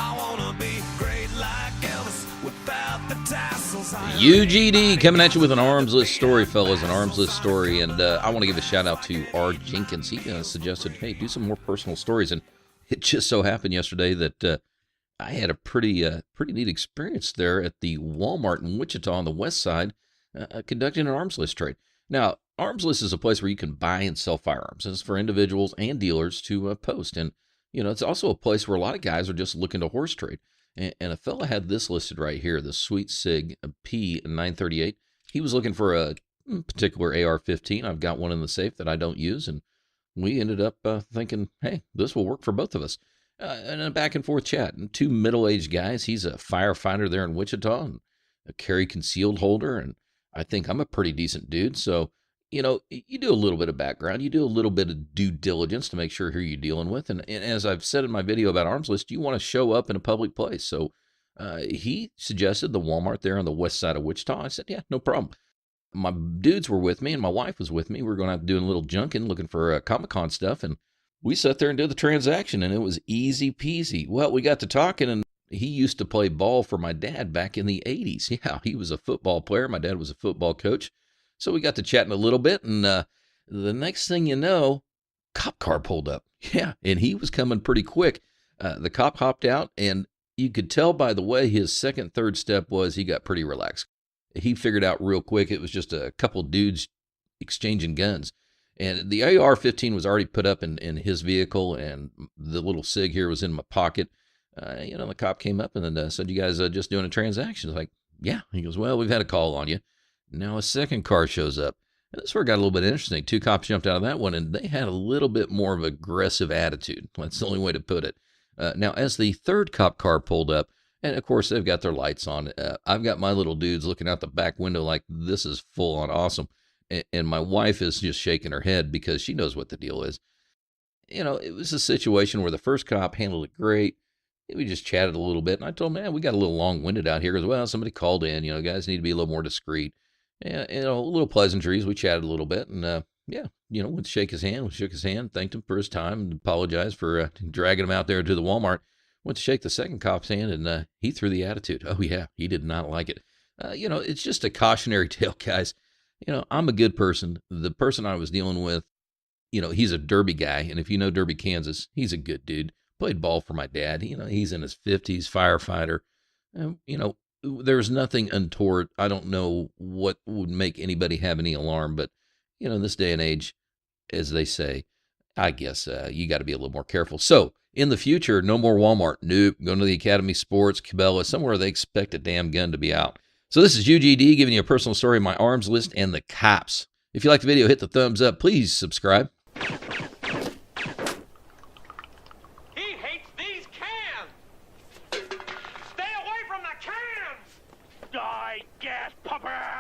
I wanna be great like Elvis without the tassels. UGD coming at you with an arms list story, fellas, an arms list story. And I want to give a shout out to R Jenkins. He suggested, hey, do some more personal stories. And it just so happened yesterday that I had a pretty neat experience there at the Walmart in Wichita on the west side, conducting an arms list trade. Now, arms list is a place where you can buy and sell firearms. It's for individuals and dealers to post. And, it's also a place where a lot of guys are just looking to horse trade. And a fella had this listed right here, the Sweet Sig P938. He was looking for a particular AR-15. I've got one in the safe that I don't use. And we ended up thinking, hey, this will work for both of us. And a back and forth chat. And two middle-aged guys. He's a firefighter there in Wichita and a carry concealed holder. And I think I'm a pretty decent dude. So, you do a little bit of background. You do a little bit of due diligence to make sure who you're dealing with. And as I've said in my video about Arms List, you want to show up in a public place. So he suggested the Walmart there on the west side of Wichita. I said, yeah, no problem. My dudes were with me and my wife was with me. We were going out doing a little junking, looking for Comic-Con stuff. And we sat there and did the transaction, and it was easy peasy. Well, we got to talking, and he used to play ball for my dad back in the 80s. Yeah, he was a football player. My dad was a football coach. So we got to chatting a little bit, and the next thing you know, cop car pulled up. Yeah, and he was coming pretty quick. The cop hopped out, and you could tell by the way his second, third step was he got pretty relaxed. He figured out real quick it was just a couple dudes exchanging guns. And the AR-15 was already put up in his vehicle, and the little SIG here was in my pocket. The cop came up and then said, you guys just doing a transaction? I was like, yeah. He goes, well, we've had a call on you. Now a second car shows up. And this where it got a little bit interesting. Two cops jumped out of that one, and they had a little bit more of an aggressive attitude. That's the only way to put it. Now, as the third cop car pulled up, and of course, they've got their lights on. I've got my little dudes looking out the back window like this is full on awesome. And my wife is just shaking her head because she knows what the deal is. It was a situation where the first cop handled it great. We just chatted a little bit, and I told him, man, we got a little long-winded out here as well. Somebody called in, guys need to be a little more discreet. And, little pleasantries. We chatted a little bit, and went to shake his hand. We shook his hand, thanked him for his time, and apologized for dragging him out there to the Walmart. Went to shake the second cop's hand, and he threw the attitude. Oh, yeah, he did not like it. It's just a cautionary tale, guys. I'm a good person. The person I was dealing with, he's a Derby guy, and if you know Derby, Kansas, he's a good dude. Played ball for my dad. He's in his 50s, firefighter. There's nothing untoward. I don't know what would make anybody have any alarm, but, in this day and age, as they say, I guess you got to be a little more careful. So, in the future, no more Walmart. Nope. Going to the Academy Sports, Cabela, somewhere they expect a damn gun to be out. So this is UGD giving you a personal story of my arms list and the cops. If you like the video, hit the thumbs up. Please subscribe. He hates these cans! Stay away from the cans! Die, gas pupper!